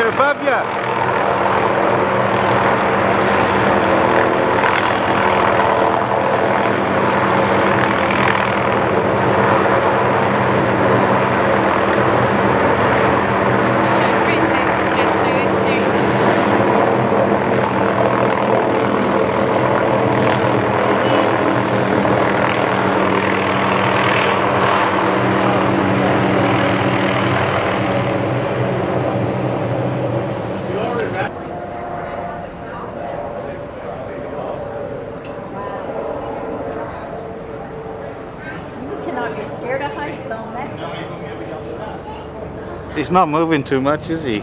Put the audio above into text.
They're above you. Cannot be scared of heights on that. He's not moving too much, is he?